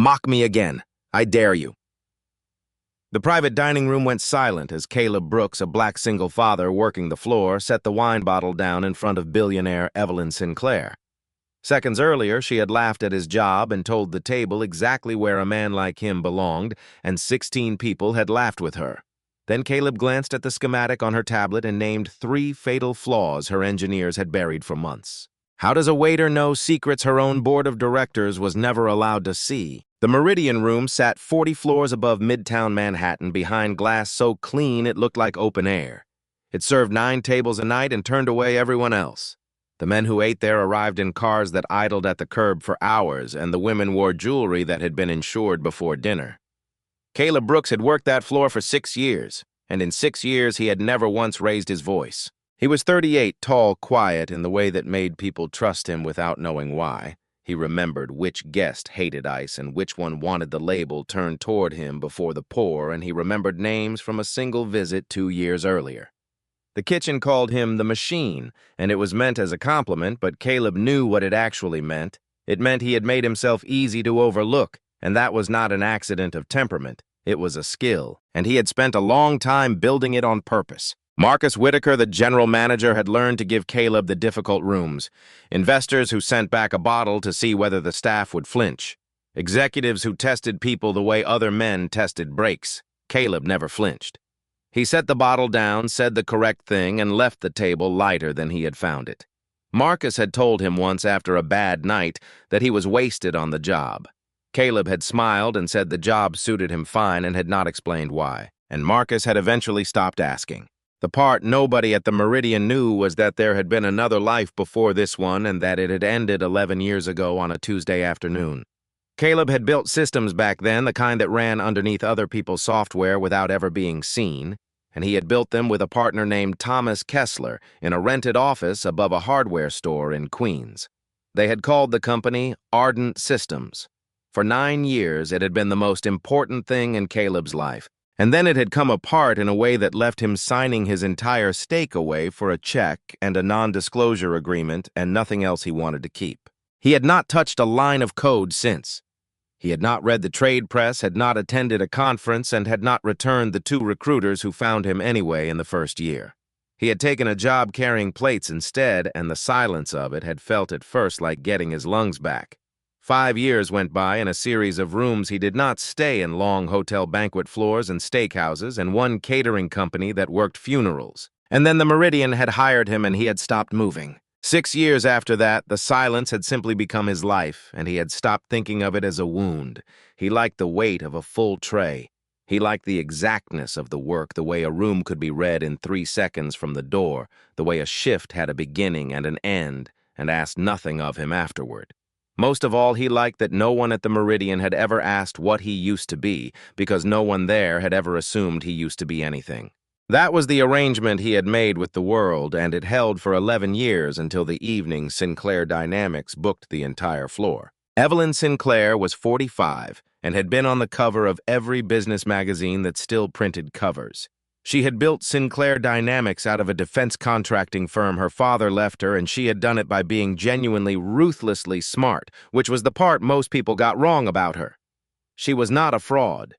Mock me again. I dare you." The private dining room went silent as Caleb Brooks, a black single father working the floor, set the wine bottle down in front of billionaire Evelyn Sinclair. Seconds earlier, she had laughed at his job and told the table exactly where a man like him belonged, and 16 people had laughed with her. Then Caleb glanced at the schematic on her tablet and named 3 fatal flaws her engineers had buried for months. How does a waiter know secrets her own board of directors was never allowed to see? The Meridian Room sat 40 floors above Midtown Manhattan behind glass so clean it looked like open air. It served 9 tables a night and turned away everyone else. The men who ate there arrived in cars that idled at the curb for hours, and the women wore jewelry that had been insured before dinner. Caleb Brooks had worked that floor for 6 years, and in 6 years he had never once raised his voice. He was 38, tall, quiet, in the way that made people trust him without knowing why. He remembered which guest hated ice and which one wanted the label turned toward him before the pour, and he remembered names from a single visit 2 years earlier. The kitchen called him the Machine, and it was meant as a compliment, but Caleb knew what it actually meant. It meant he had made himself easy to overlook, and that was not an accident of temperament. It was a skill, and he had spent a long time building it on purpose. Marcus Whitaker, the general manager, had learned to give Caleb the difficult rooms. Investors who sent back a bottle to see whether the staff would flinch. Executives who tested people the way other men tested brakes. Caleb never flinched. He set the bottle down, said the correct thing, and left the table lighter than he had found it. Marcus had told him once after a bad night that he was wasted on the job. Caleb had smiled and said the job suited him fine and had not explained why. And Marcus had eventually stopped asking. The part nobody at the Meridian knew was that there had been another life before this one and that it had ended 11 years ago on a Tuesday afternoon. Caleb had built systems back then, the kind that ran underneath other people's software without ever being seen, and he had built them with a partner named Thomas Kessler in a rented office above a hardware store in Queens. They had called the company Ardent Systems. For 9 years, it had been the most important thing in Caleb's life. And then it had come apart in a way that left him signing his entire stake away for a check and a non-disclosure agreement and nothing else he wanted to keep. He had not touched a line of code since. He had not read the trade press, had not attended a conference, and had not returned the 2 recruiters who found him anyway in the first year. He had taken a job carrying plates instead, and the silence of it had felt at first like getting his lungs back. 5 years went by in a series of rooms he did not stay in, long hotel banquet floors and steakhouses, and one catering company that worked funerals. And then the Meridian had hired him and he had stopped moving. 6 years after that, the silence had simply become his life, and he had stopped thinking of it as a wound. He liked the weight of a full tray. He liked the exactness of the work, the way a room could be read in 3 seconds from the door, the way a shift had a beginning and an end, and asked nothing of him afterward. Most of all, he liked that no one at the Meridian had ever asked what he used to be, because no one there had ever assumed he used to be anything. That was the arrangement he had made with the world, and it held for 11 years until the evening Sinclair Dynamics booked the entire floor. Evelyn Sinclair was 45 and had been on the cover of every business magazine that still printed covers. She had built Sinclair Dynamics out of a defense contracting firm her father left her, and she had done it by being genuinely, ruthlessly smart, which was the part most people got wrong about her. She was not a fraud.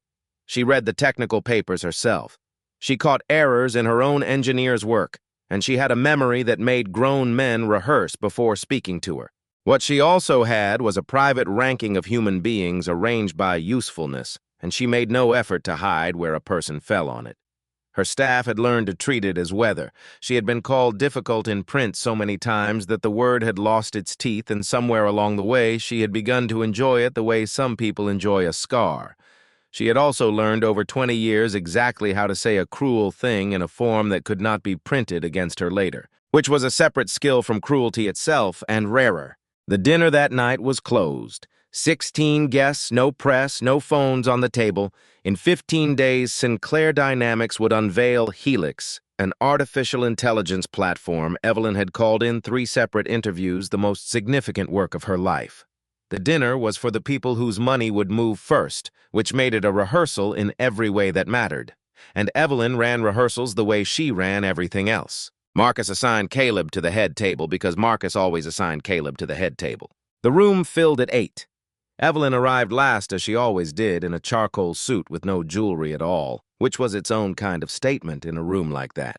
She read the technical papers herself. She caught errors in her own engineer's work, and she had a memory that made grown men rehearse before speaking to her. What she also had was a private ranking of human beings arranged by usefulness, and she made no effort to hide where a person fell on it. Her staff had learned to treat it as weather. She had been called difficult in print so many times that the word had lost its teeth, and somewhere along the way she had begun to enjoy it the way some people enjoy a scar. She had also learned over 20 years exactly how to say a cruel thing in a form that could not be printed against her later, which was a separate skill from cruelty itself and rarer. The dinner that night was closed. 16 guests, no press, no phones on the table. In 15 days, Sinclair Dynamics would unveil Helix, an artificial intelligence platform. Evelyn had called in 3 separate interviews, the most significant work of her life. The dinner was for the people whose money would move first, which made it a rehearsal in every way that mattered. And Evelyn ran rehearsals the way she ran everything else. Marcus assigned Caleb to the head table because Marcus always assigned Caleb to the head table. The room filled at 8. Evelyn arrived last, as she always did, in a charcoal suit with no jewelry at all, which was its own kind of statement in a room like that.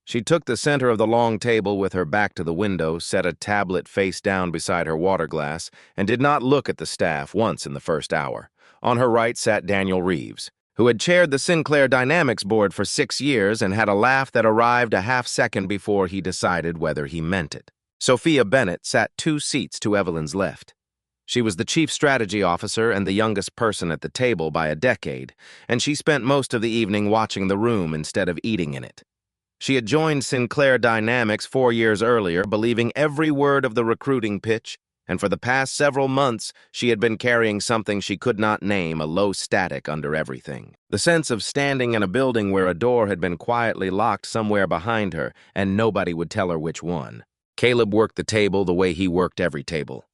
She took the center of the long table with her back to the window, set a tablet face down beside her water glass, and did not look at the staff once in the first hour. On her right sat Daniel Reeves, who had chaired the Sinclair Dynamics board for 6 years and had a laugh that arrived a half-second before he decided whether he meant it. Sophia Bennett sat 2 seats to Evelyn's left. She was the chief strategy officer and the youngest person at the table by a decade, and she spent most of the evening watching the room instead of eating in it. She had joined Sinclair Dynamics 4 years earlier, believing every word of the recruiting pitch, and for the past several months she had been carrying something she could not name, a low static under everything. The sense of standing in a building where a door had been quietly locked somewhere behind her, and nobody would tell her which one. Caleb worked the table the way he worked every table.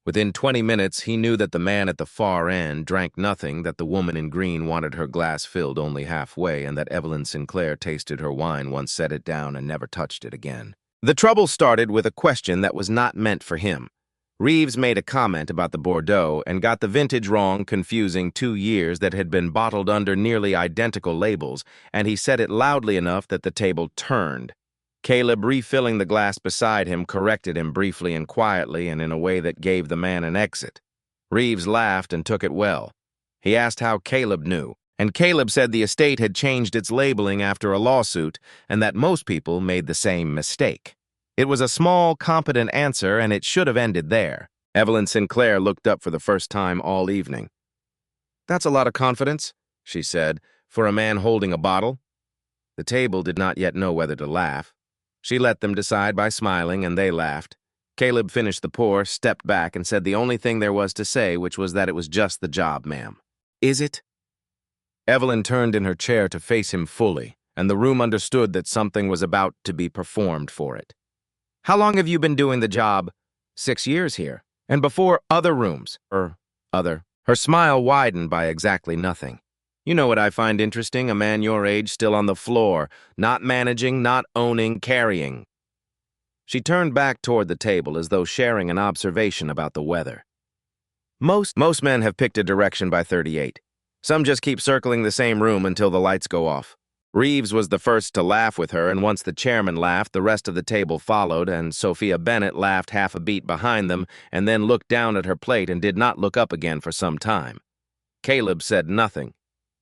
Within 20 minutes, he knew that the man at the far end drank nothing, that the woman in green wanted her glass filled only halfway, and that Evelyn Sinclair tasted her wine once, set it down, and never touched it again. The trouble started with a question that was not meant for him. Reeves made a comment about the Bordeaux and got the vintage wrong, confusing 2 years that had been bottled under nearly identical labels, and he said it loudly enough that the table turned. Caleb, refilling the glass beside him, corrected him briefly and quietly and in a way that gave the man an exit. Reeves laughed and took it well. He asked how Caleb knew, and Caleb said the estate had changed its labeling after a lawsuit and that most people made the same mistake. It was a small, competent answer, and it should have ended there. Evelyn Sinclair looked up for the first time all evening. "That's a lot of confidence," she said, "for a man holding a bottle." The table did not yet know whether to laugh. She let them decide by smiling, and they laughed. Caleb finished the pour, stepped back, and said the only thing there was to say, which was that it was just the job, ma'am. "Is it?" Evelyn turned in her chair to face him fully, and the room understood that something was about to be performed for it. "How long have you been doing the job?" 6 years here. "And before other rooms?" Other. Her smile widened by exactly nothing. "You know what I find interesting? A man your age still on the floor, not managing, not owning, carrying." She turned back toward the table as though sharing an observation about the weather. Most men have picked a direction by 38. Some just keep circling the same room until the lights go off." Reeves was the first to laugh with her, and once the chairman laughed, the rest of the table followed, and Sophia Bennett laughed half a beat behind them and then looked down at her plate and did not look up again for some time. Caleb said nothing.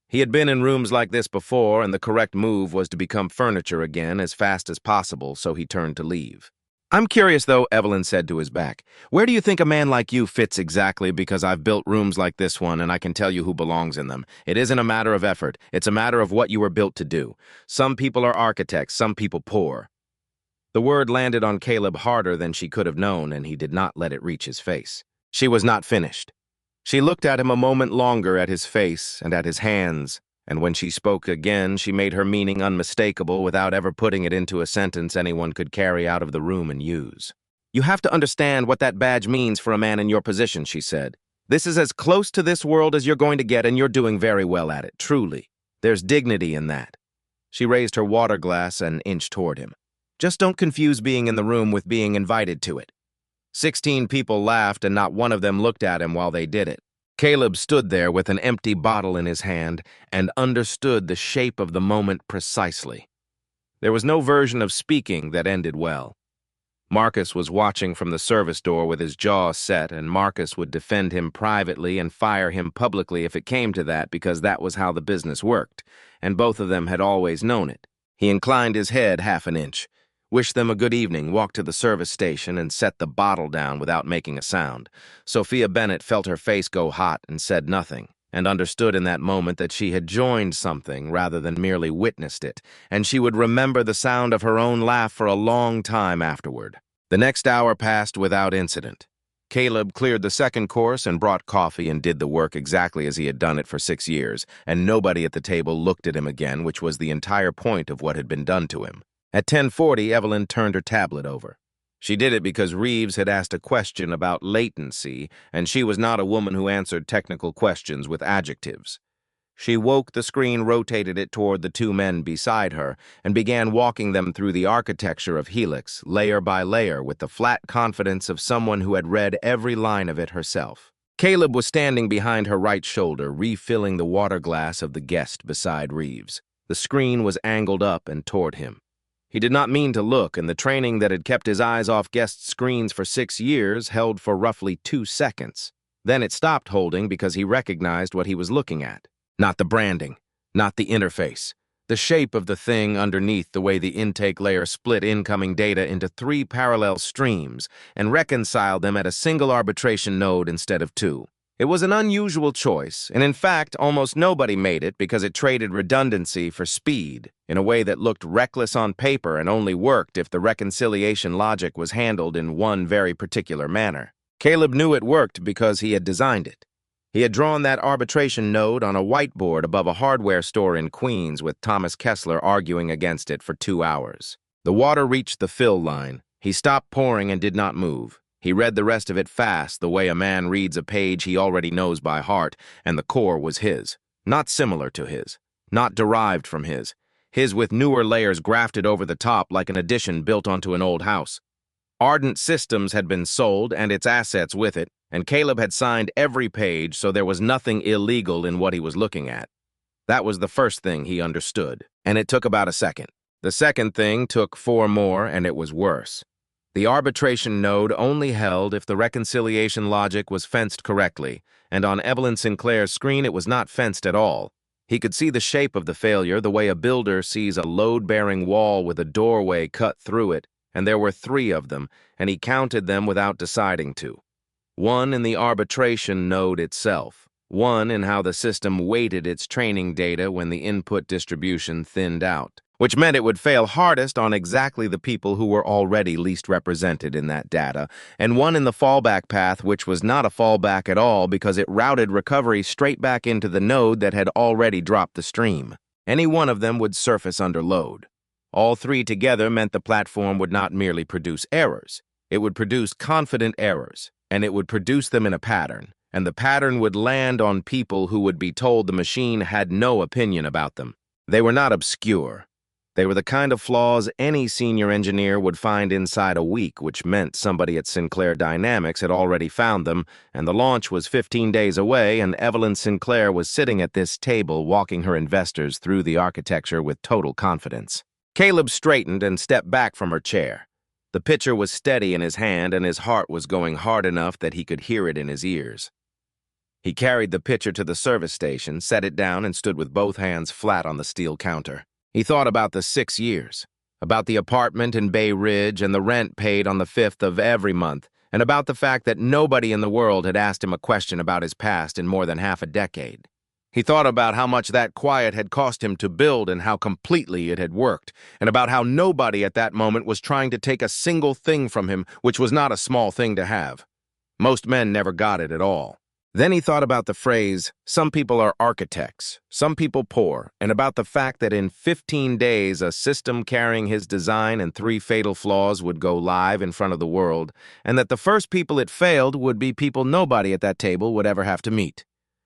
He had been in rooms like this before, and the correct move was to become furniture again as fast as possible, so he turned to leave. "I'm curious, though," Evelyn said to his back. "Where do you think a man like you fits exactly? Because I've built rooms like this one, and I can tell you who belongs in them. It isn't a matter of effort. It's a matter of what you were built to do. Some people are architects, some people poor." The word landed on Caleb harder than she could have known, and he did not let it reach his face. She was not finished. She looked at him a moment longer, at his face and at his hands, and when she spoke again, she made her meaning unmistakable without ever putting it into a sentence anyone could carry out of the room and use. "You have to understand what that badge means for a man in your position," she said. "This is as close to this world as you're going to get, and you're doing very well at it, truly. There's dignity in that." She raised her water glass and inched toward him. "Just don't confuse being in the room with being invited to it." 16 people laughed, and not one of them looked at him while they did it. Caleb stood there with an empty bottle in his hand and understood the shape of the moment precisely. There was no version of speaking that ended well. Marcus was watching from the service door with his jaw set, and Marcus would defend him privately and fire him publicly if it came to that, because that was how the business worked, and both of them had always known it. He inclined his head half an inch, wished them a good evening, walked to the service station, and set the bottle down without making a sound. Sophia Bennett felt her face go hot and said nothing, and understood in that moment that she had joined something rather than merely witnessed it, and she would remember the sound of her own laugh for a long time afterward. The next hour passed without incident. Caleb cleared the second course and brought coffee and did the work exactly as he had done it for 6 years, and nobody at the table looked at him again, which was the entire point of what had been done to him. At 10:40, Evelyn turned her tablet over. She did it because Reeves had asked a question about latency, and she was not a woman who answered technical questions with adjectives. She woke the screen, rotated it toward the 2 men beside her, and began walking them through the architecture of Helix, layer by layer, with the flat confidence of someone who had read every line of it herself. Caleb was standing behind her right shoulder, refilling the water glass of the guest beside Reeves. The screen was angled up and toward him. He did not mean to look, and the training that had kept his eyes off guest screens for 6 years held for roughly 2 seconds. Then it stopped holding because he recognized what he was looking at. Not the branding, not the interface. The shape of the thing underneath, the way the intake layer split incoming data into 3 parallel streams and reconciled them at a single arbitration node instead of 2. It was an unusual choice, and in fact, almost nobody made it because it traded redundancy for speed in a way that looked reckless on paper and only worked if the reconciliation logic was handled in one very particular manner. Caleb knew it worked because he had designed it. He had drawn that arbitration node on a whiteboard above a hardware store in Queens with Thomas Kessler arguing against it for 2 hours. The water reached the fill line. He stopped pouring and did not move. He read the rest of it fast, the way a man reads a page he already knows by heart, and the core was his. Not similar to his. Not derived from his. His with newer layers grafted over the top like an addition built onto an old house. Ardent Systems had been sold, and its assets with it, and Caleb had signed every page, so there was nothing illegal in what he was looking at. That was the first thing he understood, and it took about a second. The second thing took 4 more, and it was worse. The arbitration node only held if the reconciliation logic was fenced correctly, and on Evelyn Sinclair's screen it was not fenced at all. He could see the shape of the failure the way a builder sees a load-bearing wall with a doorway cut through it, and there were 3 of them, and he counted them without deciding to. 1 in the arbitration node itself, 1 in how the system weighted its training data when the input distribution thinned out, which meant it would fail hardest on exactly the people who were already least represented in that data, and 1 in the fallback path, which was not a fallback at all because it routed recovery straight back into the node that had already dropped the stream. Any one of them would surface under load. All 3 together meant the platform would not merely produce errors. It would produce confident errors, and it would produce them in a pattern, and the pattern would land on people who would be told the machine had no opinion about them. They were not obscure. They were the kind of flaws any senior engineer would find inside a week, which meant somebody at Sinclair Dynamics had already found them, and the launch was 15 days away, and Evelyn Sinclair was sitting at this table walking her investors through the architecture with total confidence. Caleb straightened and stepped back from her chair. The pitcher was steady in his hand, and his heart was going hard enough that he could hear it in his ears. He carried the pitcher to the service station, set it down, and stood with both hands flat on the steel counter. He thought about the 6 years, about the apartment in Bay Ridge and the rent paid on the 5th of every month, and about the fact that nobody in the world had asked him a question about his past in more than half a decade. He thought about how much that quiet had cost him to build and how completely it had worked, and about how nobody at that moment was trying to take a single thing from him, which was not a small thing to have. Most men never got it at all. Then he thought about the phrase, "Some people are architects, some people poor," and about the fact that in 15 days a system carrying his design and 3 fatal flaws would go live in front of the world, and that the first people it failed would be people nobody at that table would ever have to meet.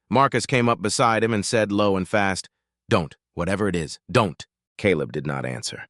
Marcus came up beside him and said low and fast, "Don't, whatever it is, don't." Caleb did not answer.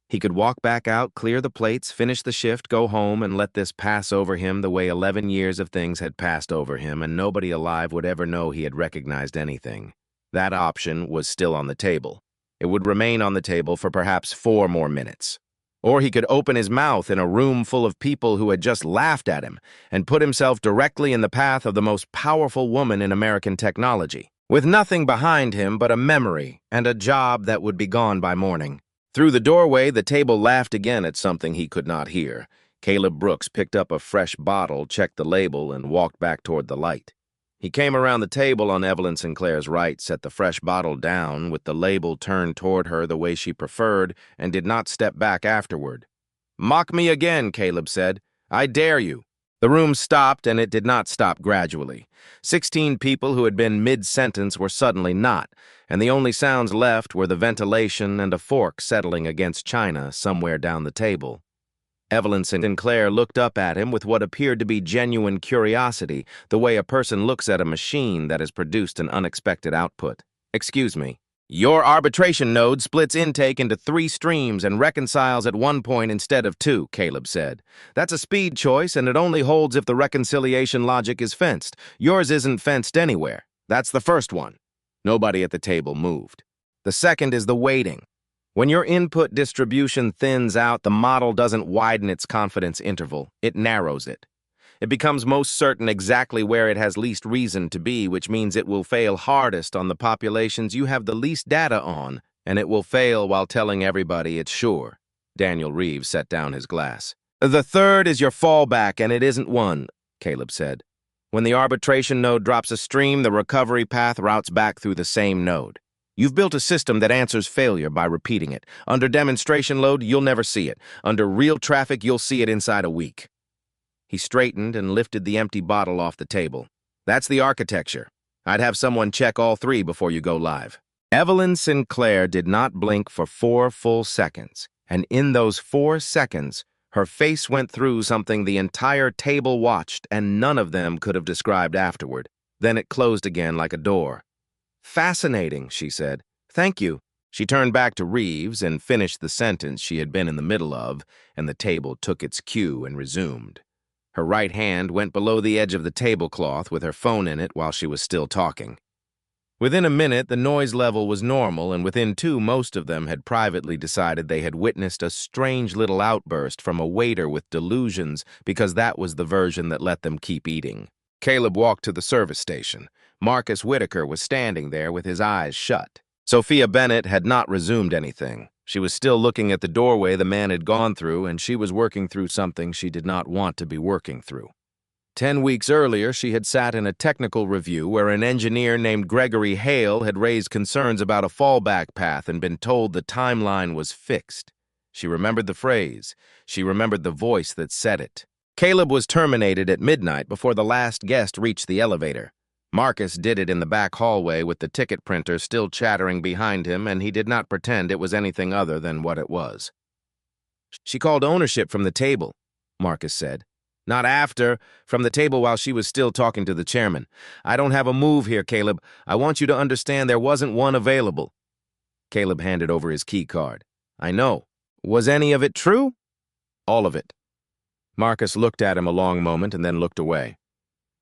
He could walk back out, clear the plates, finish the shift, go home, and let this pass over him the way 11 years of things had passed over him, and nobody alive would ever know he had recognized anything. That option was still on the table. It would remain on the table for perhaps 4 more minutes. Or he could open his mouth in a room full of people who had just laughed at him and put himself directly in the path of the most powerful woman in American technology, with nothing behind him but a memory and a job that would be gone by morning. Through the doorway, the table laughed again at something he could not hear. Caleb Brooks picked up a fresh bottle, checked the label, and walked back toward the light. He came around the table on Evelyn Sinclair's right, set the fresh bottle down with the label turned toward her the way she preferred, and did not step back afterward. "Mock me again," Caleb said. "I dare you." The room stopped, and it did not stop gradually. 16 people who had been mid-sentence were suddenly not, and the only sounds left were the ventilation and a fork settling against china somewhere down the table. Evelyn Sinclair looked up at him with what appeared to be genuine curiosity, the way a person looks at a machine that has produced an unexpected output. "Excuse me." Your arbitration node splits intake into 3 streams and reconciles at one point instead of 2, Caleb said. That's a speed choice, and it only holds if the reconciliation logic is fenced. Yours isn't fenced anywhere. That's the first one. Nobody at the table moved. The second is the weighting. When your input distribution thins out, the model doesn't widen its confidence interval. It narrows it. It becomes most certain exactly where it has least reason to be, which means it will fail hardest on the populations you have the least data on, and it will fail while telling everybody it's sure. Daniel Reeves set down his glass. The third is your fallback, and it isn't one, Caleb said. When the arbitration node drops a stream, the recovery path routes back through the same node. You've built a system that answers failure by repeating it. Under demonstration load, you'll never see it. Under real traffic, you'll see it inside a week. He straightened and lifted the empty bottle off the table. That's the architecture. I'd have someone check all 3 before you go live. Evelyn Sinclair did not blink for 4 full seconds, and in those 4 seconds, her face went through something the entire table watched and none of them could have described afterward. Then it closed again like a door. Fascinating, she said. Thank you. She turned back to Reeves and finished the sentence she had been in the middle of, and the table took its cue and resumed. Her right hand went below the edge of the tablecloth with her phone in it while she was still talking. Within a minute, the noise level was normal, and within 2, most of them had privately decided they had witnessed a strange little outburst from a waiter with delusions because that was the version that let them keep eating. Caleb walked to the service station. Marcus Whitaker was standing there with his eyes shut. Sophia Bennett had not resumed anything. She was still looking at the doorway the man had gone through, and she was working through something she did not want to be working through. 10 weeks earlier, she had sat in a technical review where an engineer named Gregory Hale had raised concerns about a fallback path and been told the timeline was fixed. She remembered the phrase. She remembered the voice that said it. Caleb was terminated at midnight before the last guest reached the elevator. Marcus did it in the back hallway with the ticket printer still chattering behind him, and he did not pretend it was anything other than what it was. She called ownership from the table, Marcus said. Not after, from the table while she was still talking to the chairman. I don't have a move here, Caleb. I want you to understand there wasn't one available. Caleb handed over his key card. I know. Was any of it true? All of it. Marcus looked at him a long moment and then looked away.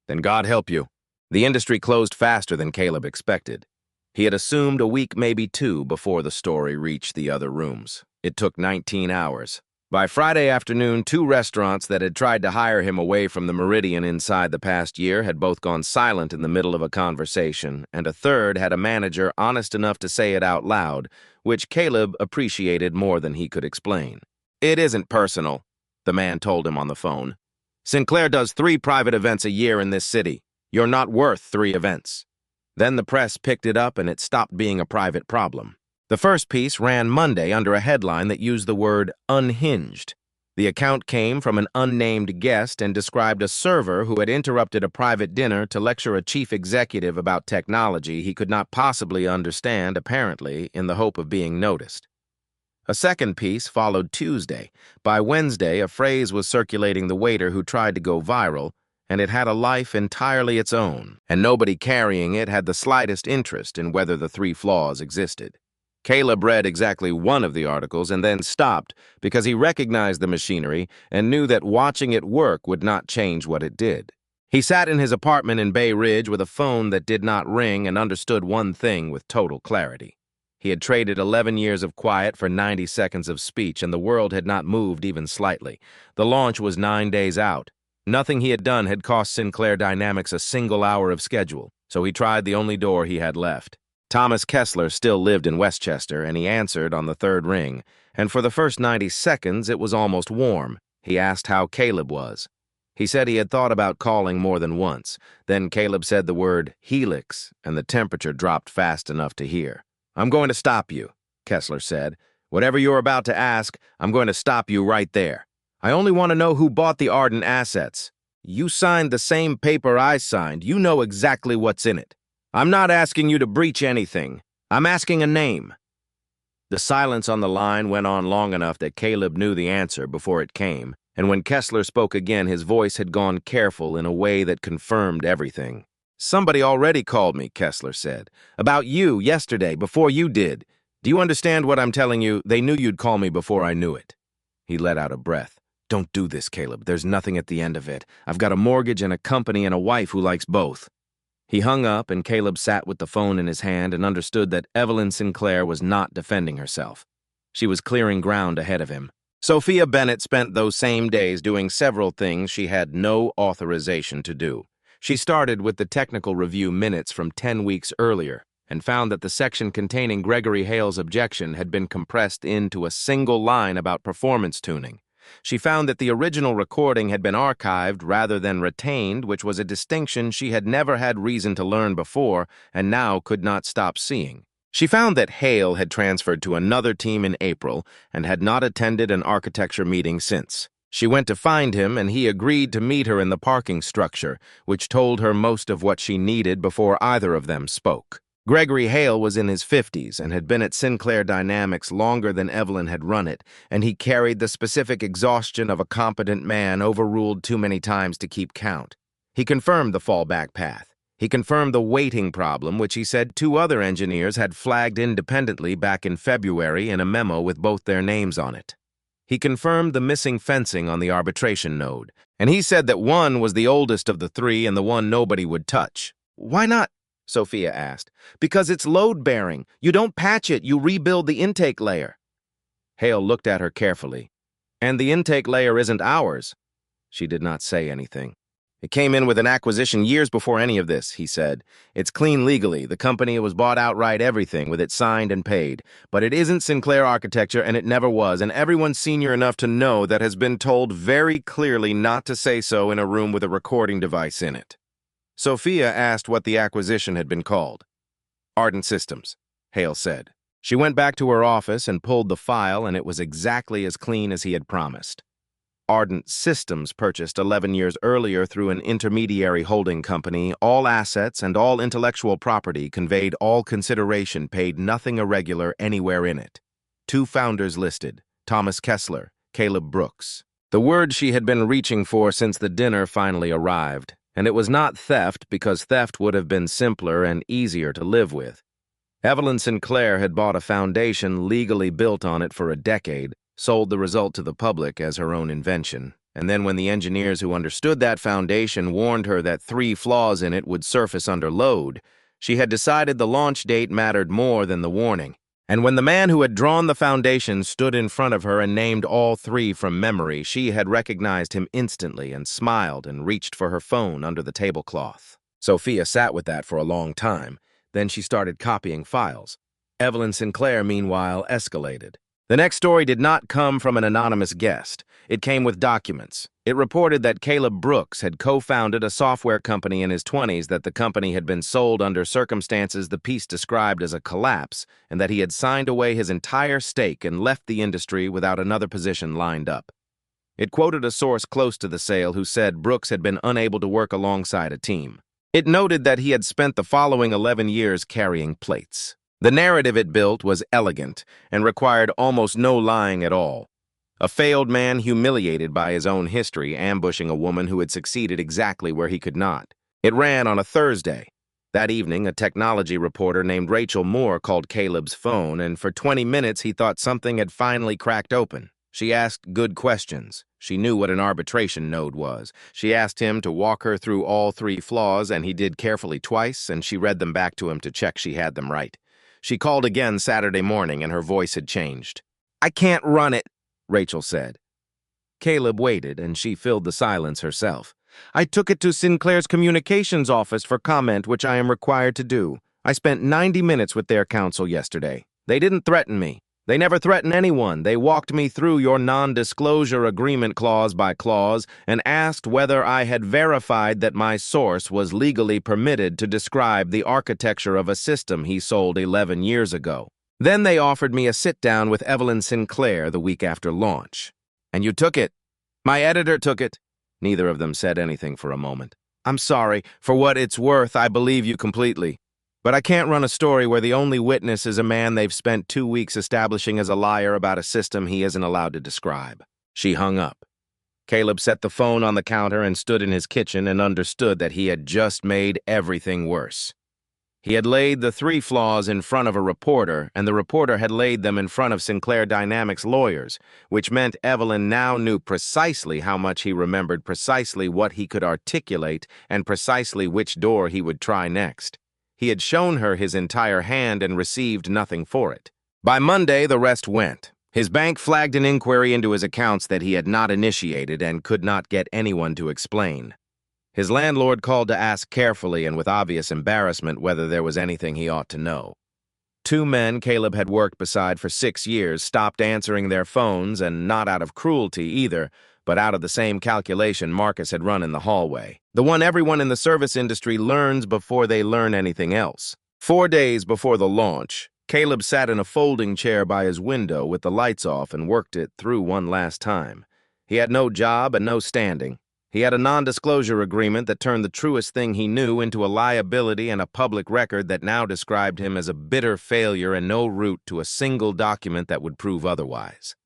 Then God help you. The industry closed faster than Caleb expected. He had assumed a week, maybe 2, before the story reached the other rooms. It took 19 hours. By Friday afternoon, 2 restaurants that had tried to hire him away from the Meridian inside the past year had both gone silent in the middle of a conversation, and a third had a manager honest enough to say it out loud, which Caleb appreciated more than he could explain. It isn't personal, the man told him on the phone. Sinclair does 3 private events a year in this city. You're not worth 3 events. Then the press picked it up and it stopped being a private problem. The first piece ran Monday under a headline that used the word unhinged. The account came from an unnamed guest and described a server who had interrupted a private dinner to lecture a chief executive about technology he could not possibly understand, apparently, in the hope of being noticed. A second piece followed Tuesday. By Wednesday, a phrase was circulating the waiter who tried to go viral, and it had a life entirely its own, and nobody carrying it had the slightest interest in whether the 3 flaws existed. Caleb read exactly one of the articles and then stopped because he recognized the machinery and knew that watching it work would not change what it did. He sat in his apartment in Bay Ridge with a phone that did not ring and understood one thing with total clarity. He had traded 11 years of quiet for 90 seconds of speech, and the world had not moved even slightly. The launch was 9 days out. Nothing he had done had cost Sinclair Dynamics a single hour of schedule, so he tried the only door he had left. Thomas Kessler still lived in Westchester, and he answered on the 3rd ring, and for the first 90 seconds it was almost warm. He asked how Caleb was. He said he had thought about calling more than once. Then Caleb said the word helix, and the temperature dropped fast enough to hear. I'm going to stop you, Kessler said. Whatever you're about to ask, I'm going to stop you right there. I only want to know who bought the Ardent assets. You signed the same paper I signed. You know exactly what's in it. I'm not asking you to breach anything. I'm asking a name. The silence on the line went on long enough that Caleb knew the answer before it came, and when Kessler spoke again, his voice had gone careful in a way that confirmed everything. Somebody already called me, Kessler said. About you, yesterday, before you did. Do you understand what I'm telling you? They knew you'd call me before I knew it. He let out a breath. Don't do this, Caleb. There's nothing at the end of it. I've got a mortgage and a company and a wife who likes both. He hung up, and Caleb sat with the phone in his hand and understood that Evelyn Sinclair was not defending herself. She was clearing ground ahead of him. Sophia Bennett spent those same days doing several things she had no authorization to do. She started with the technical review minutes from 10 weeks earlier and found that the section containing Gregory Hale's objection had been compressed into a single line about performance tuning. She found that the original recording had been archived rather than retained, which was a distinction she had never had reason to learn before and now could not stop seeing. She found that Hale had transferred to another team in April and had not attended an architecture meeting since. She went to find him, and he agreed to meet her in the parking structure, which told her most of what she needed before either of them spoke. Gregory Hale was in his 50s and had been at Sinclair Dynamics longer than Evelyn had run it, and he carried the specific exhaustion of a competent man overruled too many times to keep count. He confirmed the fallback path. He confirmed the waiting problem, which he said 2 other engineers had flagged independently back in February in a memo with both their names on it. He confirmed the missing fencing on the arbitration node, and he said that one was the oldest of the 3 and the one nobody would touch. Why not? Sophia asked. Because it's load-bearing. You don't patch it, you rebuild the intake layer. Hale looked at her carefully. And the intake layer isn't ours. She did not say anything. It came in with an acquisition years before any of this, he said. It's clean legally. The company was bought outright, everything, with it signed and paid. But it isn't Sinclair Architecture, and it never was, and everyone senior enough to know that has been told very clearly not to say so in a room with a recording device in it. Sophia asked what the acquisition had been called. Ardent Systems, Hale said. She went back to her office and pulled the file, and it was exactly as clean as he had promised. Ardent Systems purchased 11 years earlier through an intermediary holding company, all assets and all intellectual property conveyed all consideration, paid nothing irregular anywhere in it. 2 founders listed, Thomas Kessler, Caleb Brooks. The word she had been reaching for since the dinner finally arrived. And it was not theft, because theft would have been simpler and easier to live with. Evelyn Sinclair had bought a foundation legally built on it for a decade, sold the result to the public as her own invention, and then when the engineers who understood that foundation warned her that 3 flaws in it would surface under load, she had decided the launch date mattered more than the warning. And when the man who had drawn the foundation stood in front of her and named all 3 from memory, she had recognized him instantly and smiled and reached for her phone under the tablecloth. Sophia sat with that for a long time. Then she started copying files. Evelyn Sinclair, meanwhile, escalated. The next story did not come from an anonymous guest. It came with documents. It reported that Caleb Brooks had co-founded a software company in his 20s, that the company had been sold under circumstances the piece described as a collapse, and that he had signed away his entire stake and left the industry without another position lined up. It quoted a source close to the sale who said Brooks had been unable to work alongside a team. It noted that he had spent the following 11 years carrying plates. The narrative it built was elegant and required almost no lying at all. A failed man humiliated by his own history, ambushing a woman who had succeeded exactly where he could not. It ran on a Thursday. That evening, a technology reporter named Rachel Moore called Caleb's phone, and for 20 minutes he thought something had finally cracked open. She asked good questions. She knew what an arbitration node was. She asked him to walk her through all 3 flaws, and he did carefully twice, and she read them back to him to check she had them right. She called again Saturday morning, and her voice had changed. "I can't run it," Rachel said. Caleb waited, and she filled the silence herself. "I took it to Sinclair's communications office for comment, which I am required to do. I spent 90 minutes with their counsel yesterday. They didn't threaten me. They never threaten anyone. They walked me through your non-disclosure agreement clause by clause and asked whether I had verified that my source was legally permitted to describe the architecture of a system he sold 11 years ago. Then they offered me a sit-down with Evelyn Sinclair the week after launch. And you took it. My editor took it." Neither of them said anything for a moment. "I'm sorry. For what it's worth, I believe you completely. But I can't run a story where the only witness is a man they've spent 2 weeks establishing as a liar about a system he isn't allowed to describe." She hung up. Caleb set the phone on the counter and stood in his kitchen and understood that he had just made everything worse. He had laid the 3 flaws in front of a reporter, and the reporter had laid them in front of Sinclair Dynamics lawyers, which meant Evelyn now knew precisely how much he remembered, precisely what he could articulate, and precisely which door he would try next. He had shown her his entire hand and received nothing for it. By Monday, the rest went. His bank flagged an inquiry into his accounts that he had not initiated and could not get anyone to explain. His landlord called to ask carefully and with obvious embarrassment whether there was anything he ought to know. 2 men Caleb had worked beside for 6 years stopped answering their phones, and not out of cruelty either, but out of the same calculation Marcus had run in the hallway. The one everyone in the service industry learns before they learn anything else. 4 days before the launch, Caleb sat in a folding chair by his window with the lights off and worked it through one last time. He had no job and no standing. He had a non-disclosure agreement that turned the truest thing he knew into a liability and a public record that now described him as a bitter failure and no route to a single document that would prove otherwise.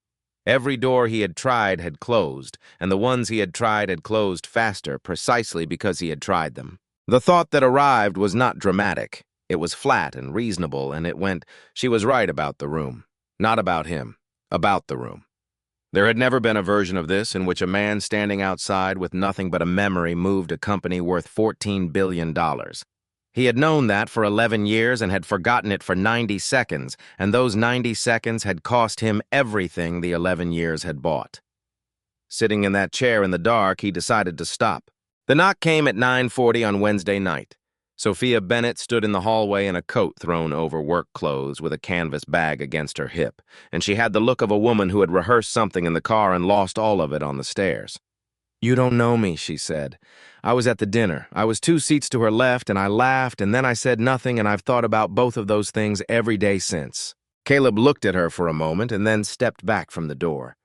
Every door he had tried had closed, and the ones he had tried had closed faster precisely because he had tried them. The thought that arrived was not dramatic. It was flat and reasonable, and it went, she was right about the room. Not about him. About the room. There had never been a version of this in which a man standing outside with nothing but a memory moved a company worth $14 billion. He had known that for 11 years and had forgotten it for 90 seconds, and those 90 seconds had cost him everything the 11 years had bought. Sitting in that chair in the dark, he decided to stop. The knock came at 9:40 on Wednesday night. Sophia Bennett stood in the hallway in a coat thrown over work clothes with a canvas bag against her hip, and she had the look of a woman who had rehearsed something in the car and lost all of it on the stairs. "You don't know me," she said. "I was at the dinner. I was 2 seats to her left, and I laughed, and then I said nothing, and I've thought about both of those things every day since." Caleb looked at her for a moment and then stepped back from the door.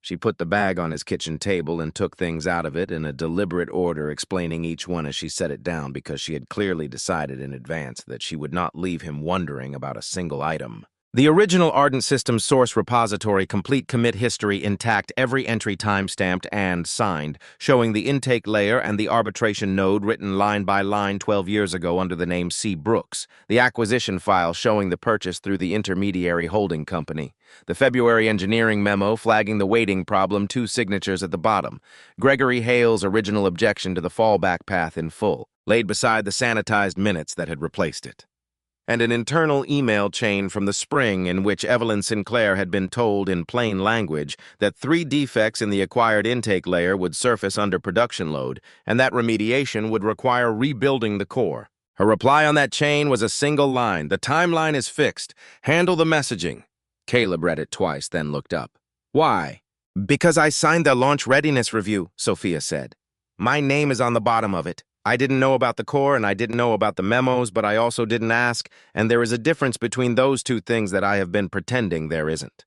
She put the bag on his kitchen table and took things out of it in a deliberate order, explaining each one as she set it down because she had clearly decided in advance that she would not leave him wondering about a single item. The original Ardent Systems source repository, complete commit history intact, every entry time-stamped and signed, showing the intake layer and the arbitration node written line by line 12 years ago under the name C. Brooks, the acquisition file showing the purchase through the intermediary holding company, the February engineering memo flagging the waiting problem, 2 signatures at the bottom, Gregory Hale's original objection to the fallback path in full, laid beside the sanitized minutes that had replaced it, and an internal email chain from the spring in which Evelyn Sinclair had been told in plain language that 3 defects in the acquired intake layer would surface under production load, and that remediation would require rebuilding the core. Her reply on that chain was a single line: "The timeline is fixed. Handle the messaging." Caleb read it twice, then looked up. "Why?" "Because I signed the launch readiness review," Sophia said. "My name is on the bottom of it. I didn't know about the core and I didn't know about the memos, but I also didn't ask, and there is a difference between those 2 things that I have been pretending there isn't."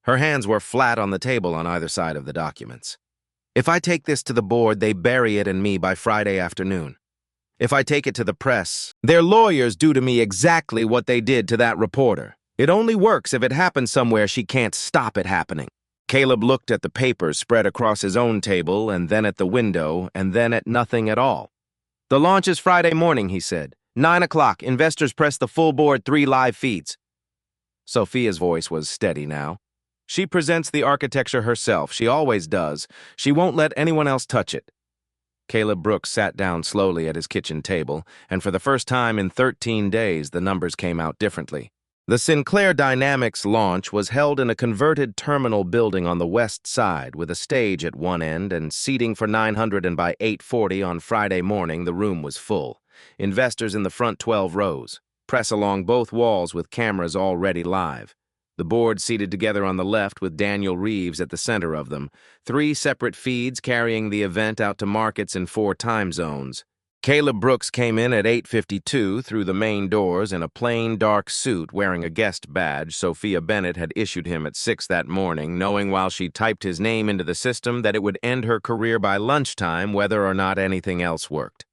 Her hands were flat on the table on either side of the documents. "If I take this to the board, they bury it and me by Friday afternoon. If I take it to the press, their lawyers do to me exactly what they did to that reporter. It only works if it happens somewhere she can't stop it happening." Caleb looked at the papers spread across his own table, and then at the window, and then at nothing at all. "The launch is Friday morning," he said. 9 o'clock, investors press the full board, 3 live feeds. Sophia's voice was steady now. "She presents the architecture herself. She always does. She won't let anyone else touch it." Caleb Brooks sat down slowly at his kitchen table, and for the first time in 13 days, the numbers came out differently. The Sinclair Dynamics launch was held in a converted terminal building on the west side with a stage at one end and seating for 900, and by 8:40 on Friday morning the room was full. Investors in the front 12 rows. Press along both walls with cameras already live. The board seated together on the left with Daniel Reeves at the center of them. 3 separate feeds carrying the event out to markets in 4 time zones. Caleb Brooks came in at 8:52 through the main doors in a plain, dark suit wearing a guest badge Sophia Bennett had issued him at 6 that morning, knowing while she typed his name into the system that it would end her career by lunchtime whether or not anything else worked.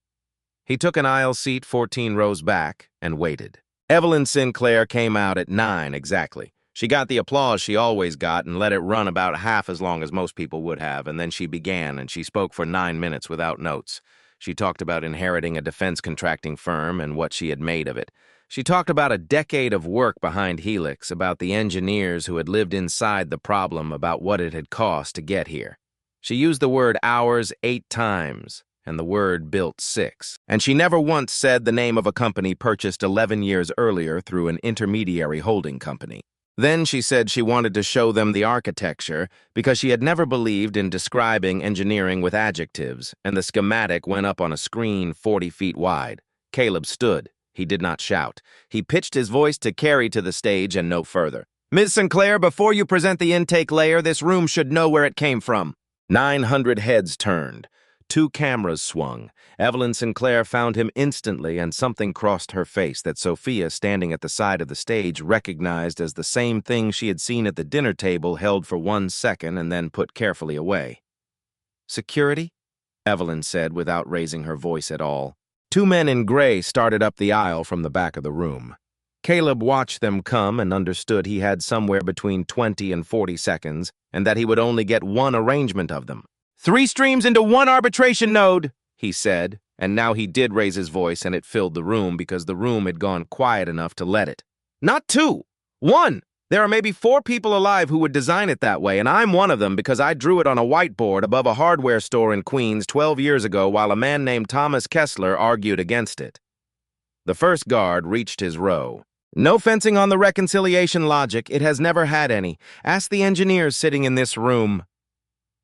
He took an aisle seat 14 rows back and waited. Evelyn Sinclair came out at 9 exactly. She got the applause she always got and let it run about half as long as most people would have, and then she began, and she spoke for 9 minutes without notes. She talked about inheriting a defense contracting firm and what she had made of it. She talked about a decade of work behind Helix, about the engineers who had lived inside the problem, about what it had cost to get here. She used the word hours 8 times, and the word built 6. And she never once said the name of a company purchased 11 years earlier through an intermediary holding company. Then she said she wanted to show them the architecture because she had never believed in describing engineering with adjectives, and the schematic went up on a screen 40 feet wide. Caleb stood. He did not shout. He pitched his voice to carry to the stage and no further. "Ms. Sinclair, before you present the intake layer, this room should know where it came from." 900 heads turned. 2 cameras swung. Evelyn Sinclair found him instantly, and something crossed her face that Sophia, standing at the side of the stage, recognized as the same thing she had seen at the dinner table, held for 1 second and then put carefully away. "Security?" Evelyn said without raising her voice at all. 2 men in gray started up the aisle from the back of the room. Caleb watched them come and understood he had somewhere between 20 and 40 seconds, and that he would only get one arrangement of them. "3 streams into 1 arbitration node," he said, and now he did raise his voice, and it filled the room because the room had gone quiet enough to let it. "Not 2. 1. There are maybe 4 people alive who would design it that way, and I'm one of them because I drew it on a whiteboard above a hardware store in Queens 12 years ago while a man named Thomas Kessler argued against it." The first guard reached his row. "No fencing on the reconciliation logic. It has never had any. Ask the engineers sitting in this room."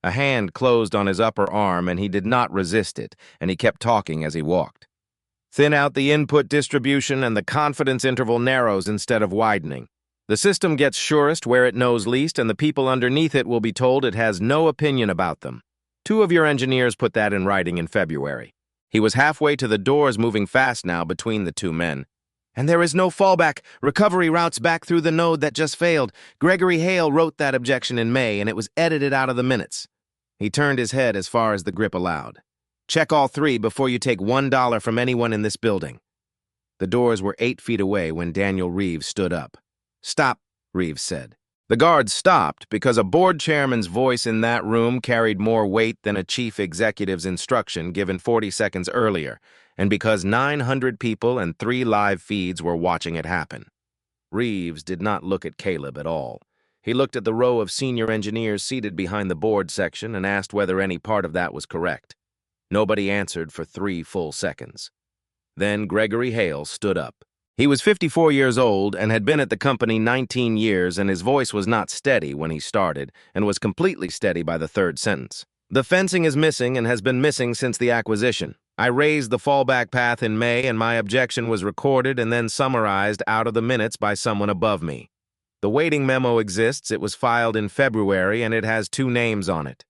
A hand closed on his upper arm, and he did not resist it, and he kept talking as he walked. "Thin out the input distribution, and the confidence interval narrows instead of widening. The system gets surest where it knows least, and the people underneath it will be told it has no opinion about them. 2 of your engineers put that in writing in February." He was halfway to the doors, moving fast now between the 2 men. "And there is no fallback. Recovery routes back through the node that just failed. Gregory Hale wrote that objection in May, and it was edited out of the minutes." He turned his head as far as the grip allowed. "Check all 3 before you take $1 from anyone in this building." The doors were 8 feet away when Daniel Reeves stood up. "Stop," Reeves said. The guards stopped because a board chairman's voice in that room carried more weight than a chief executive's instruction given 40 seconds earlier, and because 900 people and 3 live feeds were watching it happen. Reeves did not look at Caleb at all. He looked at the row of senior engineers seated behind the board section and asked whether any part of that was correct. Nobody answered for 3 full seconds. Then Gregory Hale stood up. He was 54 years old and had been at the company 19 years, and his voice was not steady when he started and was completely steady by the 3rd sentence. "The fencing is missing and has been missing since the acquisition. I raised the fallback path in May, and my objection was recorded and then summarized out of the minutes by someone above me. The waiting memo exists. It was filed in February, and it has 2 names on it."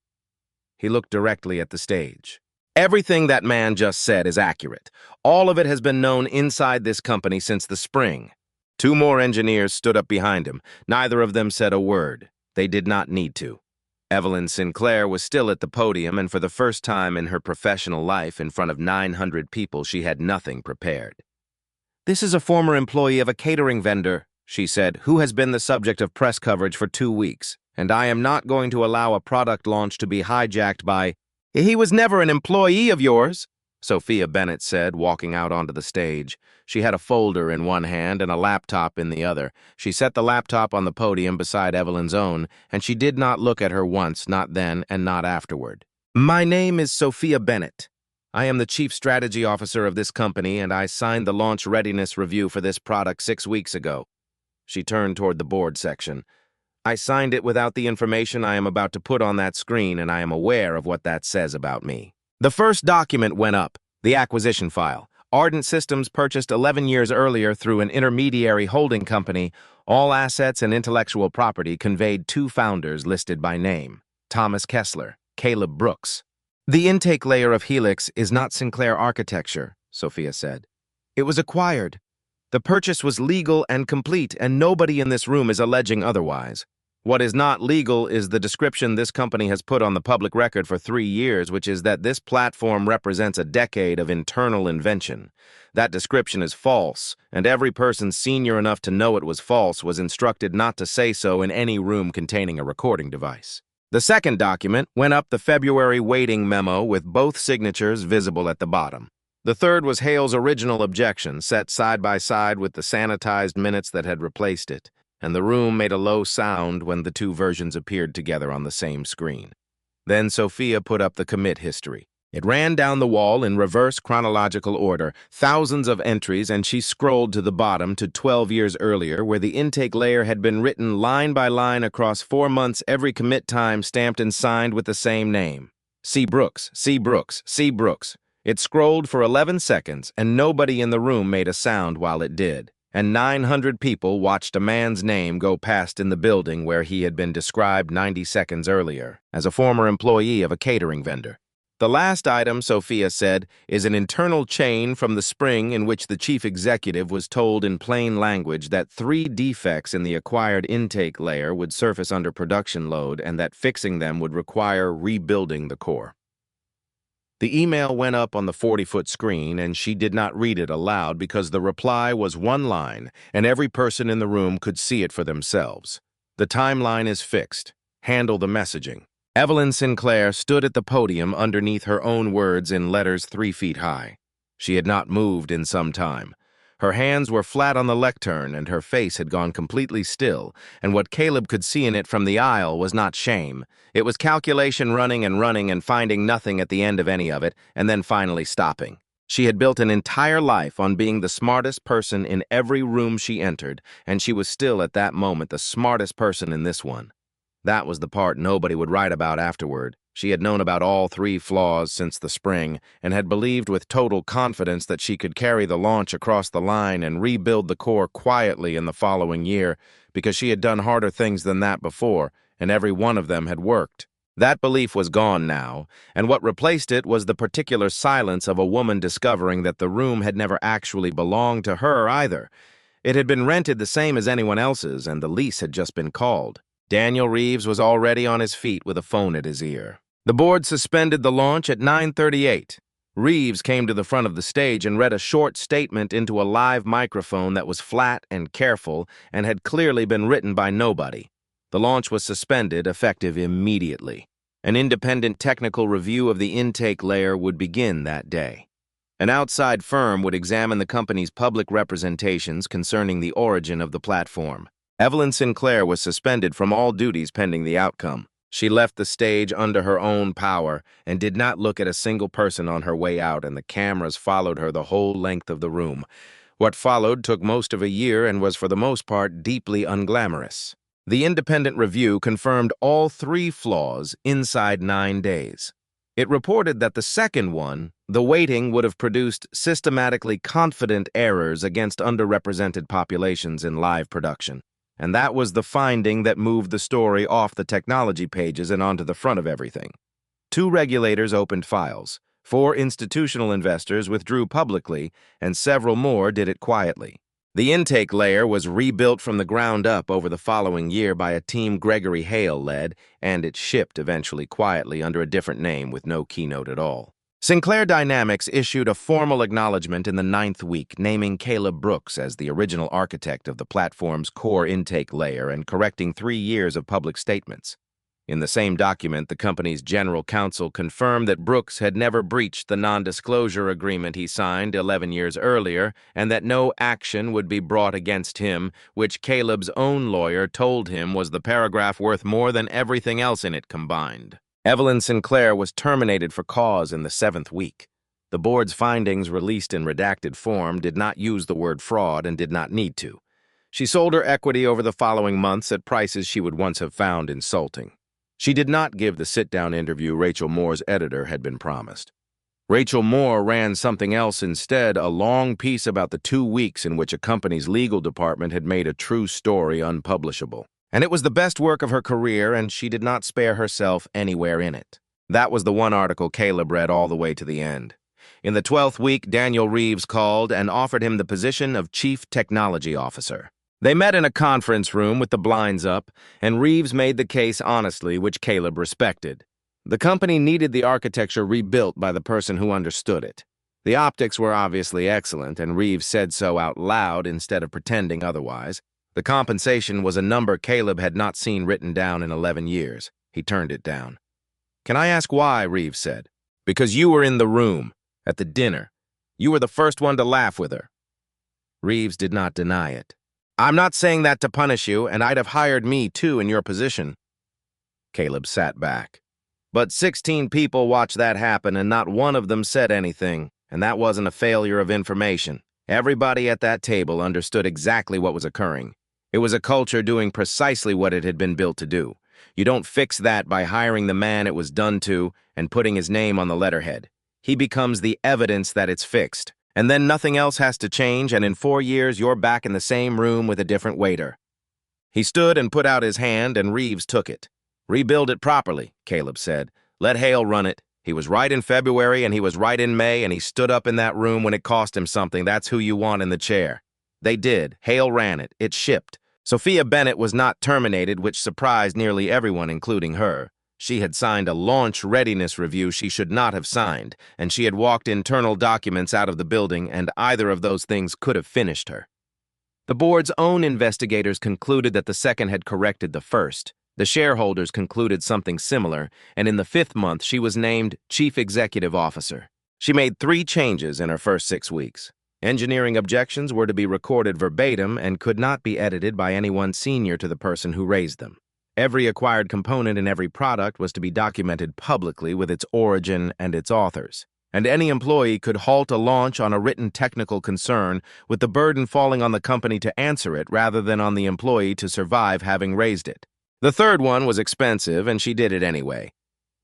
He looked directly at the stage. "Everything that man just said is accurate. All of it has been known inside this company since the spring." 2 more engineers stood up behind him. Neither of them said a word. They did not need to. Evelyn Sinclair was still at the podium, and for the first time in her professional life, in front of 900 people, she had nothing prepared. "This is a former employee of a catering vendor," she said, "who has been the subject of press coverage for 2 weeks, and I am not going to allow a product launch to be hijacked by—" "He was never an employee of yours," Sophia Bennett said, walking out onto the stage. She had a folder in one hand and a laptop in the other. She set the laptop on the podium beside Evelyn's own, and she did not look at her once, not then and not afterward. "My name is Sophia Bennett. I am the Chief Strategy Officer of this company, and I signed the launch readiness review for this product 6 weeks ago." She turned toward the board section. "I signed it without the information I am about to put on that screen, and I am aware of what that says about me." The first document went up, the acquisition file. Ardent Systems purchased 11 years earlier through an intermediary holding company. All assets and intellectual property conveyed 2 founders listed by name: Thomas Kessler, Caleb Brooks. "The intake layer of Helix is not Sinclair architecture," Sophia said. "It was acquired. The purchase was legal and complete, and nobody in this room is alleging otherwise. What is not legal is the description this company has put on the public record for 3 years, which is that this platform represents a decade of internal invention. That description is false, and every person senior enough to know it was false was instructed not to say so in any room containing a recording device. The second document went up the February waiting memo with both signatures visible at the bottom. The third was Hale's original objection, set side by side with the sanitized minutes that had replaced it, and the room made a low sound when the two versions appeared together on the same screen. Then Sophia put up the commit history. It ran down the wall in reverse chronological order, thousands of entries, and she scrolled to the bottom to 12 years earlier, where the intake layer had been written line by line across 4 months, every commit time stamped and signed with the same name. C. Brooks, C. Brooks, C. Brooks. It scrolled for 11 seconds, and nobody in the room made a sound while it did. And 900 people watched a man's name go past in the building where he had been described 90 seconds earlier as a former employee of a catering vendor. The last item, Sophia said, is an internal chain from the spring in which the chief executive was told in plain language that 3 defects in the acquired intake layer would surface under production load and that fixing them would require rebuilding the core. The email went up on the 40-foot screen, and she did not read it aloud because the reply was one line, and every person in the room could see it for themselves. The timeline is fixed. Handle the messaging. Evelyn Sinclair stood at the podium underneath her own words in letters 3 feet high. She had not moved in some time. Her hands were flat on the lectern, and her face had gone completely still, and what Caleb could see in it from the aisle was not shame. It was calculation running and finding nothing at the end of any of it, and then finally stopping. She had built an entire life on being the smartest person in every room she entered, and she was still at that moment the smartest person in this one. That was the part nobody would write about afterward. She had known about all 3 flaws since the spring and had believed with total confidence that she could carry the launch across the line and rebuild the core quietly in the following year because she had done harder things than that before, and every one of them had worked. That belief was gone now, and what replaced it was the particular silence of a woman discovering that the room had never actually belonged to her either. It had been rented the same as anyone else's, and the lease had just been called. Daniel Reeves was already on his feet with a phone at his ear. The board suspended the launch at 9:38. Reeves came to the front of the stage and read a short statement into a live microphone that was flat and careful and had clearly been written by nobody. The launch was suspended, effective immediately. An independent technical review of the intake layer would begin that day. An outside firm would examine the company's public representations concerning the origin of the platform. Evelyn Sinclair was suspended from all duties pending the outcome. She left the stage under her own power and did not look at a single person on her way out, and the cameras followed her the whole length of the room. What followed took most of a year and was for the most part deeply unglamorous. The independent review confirmed all 3 flaws inside 9 days. It reported that the second one, the waiting, would have produced systematically confident errors against underrepresented populations in live production. And that was the finding that moved the story off the technology pages and onto the front of everything. 2 regulators opened files, 4 institutional investors withdrew publicly, and several more did it quietly. The intake layer was rebuilt from the ground up over the following year by a team Gregory Hale led, and it shipped eventually quietly under a different name with no keynote at all. Sinclair Dynamics issued a formal acknowledgement in the 9th week, naming Caleb Brooks as the original architect of the platform's core intake layer and correcting 3 years of public statements. In the same document, the company's general counsel confirmed that Brooks had never breached the non-disclosure agreement he signed 11 years earlier and that no action would be brought against him, which Caleb's own lawyer told him was the paragraph worth more than everything else in it combined. Evelyn Sinclair was terminated for cause in the 7th week. The board's findings, released in redacted form, did not use the word fraud and did not need to. She sold her equity over the following months at prices she would once have found insulting. She did not give the sit-down interview Rachel Moore's editor had been promised. Rachel Moore ran something else instead, a long piece about the 2 weeks in which a company's legal department had made a true story unpublishable. And it was the best work of her career, and she did not spare herself anywhere in it. That was the one article Caleb read all the way to the end. In the 12th week, Daniel Reeves called and offered him the position of Chief Technology Officer. They met in a conference room with the blinds up, and Reeves made the case honestly, which Caleb respected. The company needed the architecture rebuilt by the person who understood it. The optics were obviously excellent, and Reeves said so out loud instead of pretending otherwise. The compensation was a number Caleb had not seen written down in 11 years. He turned it down. "Can I ask why?" Reeves said. "Because you were in the room, at the dinner. You were the first one to laugh with her." Reeves did not deny it. "I'm not saying that to punish you, and I'd have hired me too in your position." Caleb sat back. "But 16 people watched that happen, and not one of them said anything, and that wasn't a failure of information. Everybody at that table understood exactly what was occurring. It was a culture doing precisely what it had been built to do. You don't fix that by hiring the man it was done to and putting his name on the letterhead. He becomes the evidence that it's fixed. And then nothing else has to change, and in 4 years you're back in the same room with a different waiter." He stood and put out his hand, and Reeves took it. "Rebuild it properly," Caleb said. "Let Hale run it. He was right in February, and he was right in May, and he stood up in that room when it cost him something. That's who you want in the chair." They did. Hale ran it. It shipped. Sophia Bennett was not terminated, which surprised nearly everyone, including her. She had signed a launch readiness review she should not have signed, and she had walked internal documents out of the building, and either of those things could have finished her. The board's own investigators concluded that the second had corrected the first. The shareholders concluded something similar, and in the 5th month she was named Chief Executive Officer. She made 3 changes in her first 6 weeks. Engineering objections were to be recorded verbatim and could not be edited by anyone senior to the person who raised them. Every acquired component in every product was to be documented publicly with its origin and its authors. And any employee could halt a launch on a written technical concern, with the burden falling on the company to answer it rather than on the employee to survive having raised it. The third one was expensive, and she did it anyway.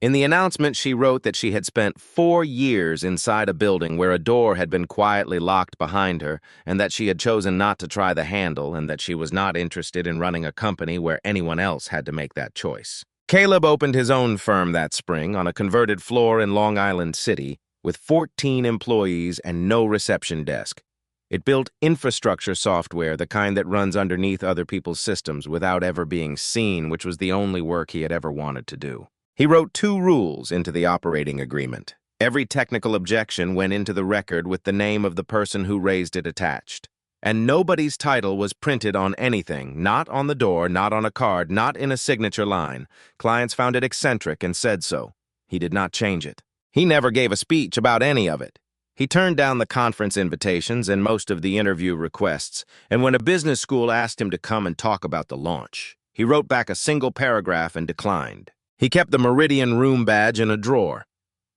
In the announcement, she wrote that she had spent 4 years inside a building where a door had been quietly locked behind her, and that she had chosen not to try the handle, and that she was not interested in running a company where anyone else had to make that choice. Caleb opened his own firm that spring on a converted floor in Long Island City with 14 employees and no reception desk. It built infrastructure software, the kind that runs underneath other people's systems without ever being seen, which was the only work he had ever wanted to do. He wrote 2 rules into the operating agreement. Every technical objection went into the record with the name of the person who raised it attached. And nobody's title was printed on anything, not on the door, not on a card, not in a signature line. Clients found it eccentric and said so. He did not change it. He never gave a speech about any of it. He turned down the conference invitations and most of the interview requests, and when a business school asked him to come and talk about the launch, he wrote back a single paragraph and declined. He kept the Meridian Room badge in a drawer.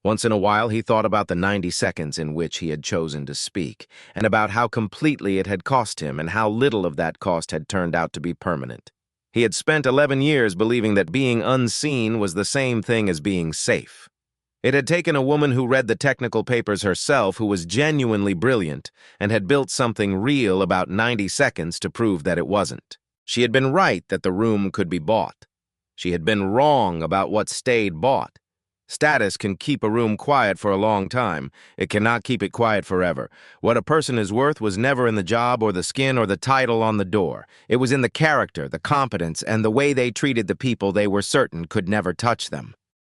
Once in a while, he thought about the 90 seconds in which he had chosen to speak, and about how completely it had cost him and how little of that cost had turned out to be permanent. He had spent 11 years believing that being unseen was the same thing as being safe. It had taken a woman who read the technical papers herself, who was genuinely brilliant, and had built something real about 90 seconds to prove that it wasn't. She had been right that the room could be bought. She had been wrong about what stayed bought. Status can keep a room quiet for a long time. It cannot keep it quiet forever. What a person is worth was never in the job or the skin or the title on the door. It was in the character, the competence, and the way they treated the people they were certain could never touch them.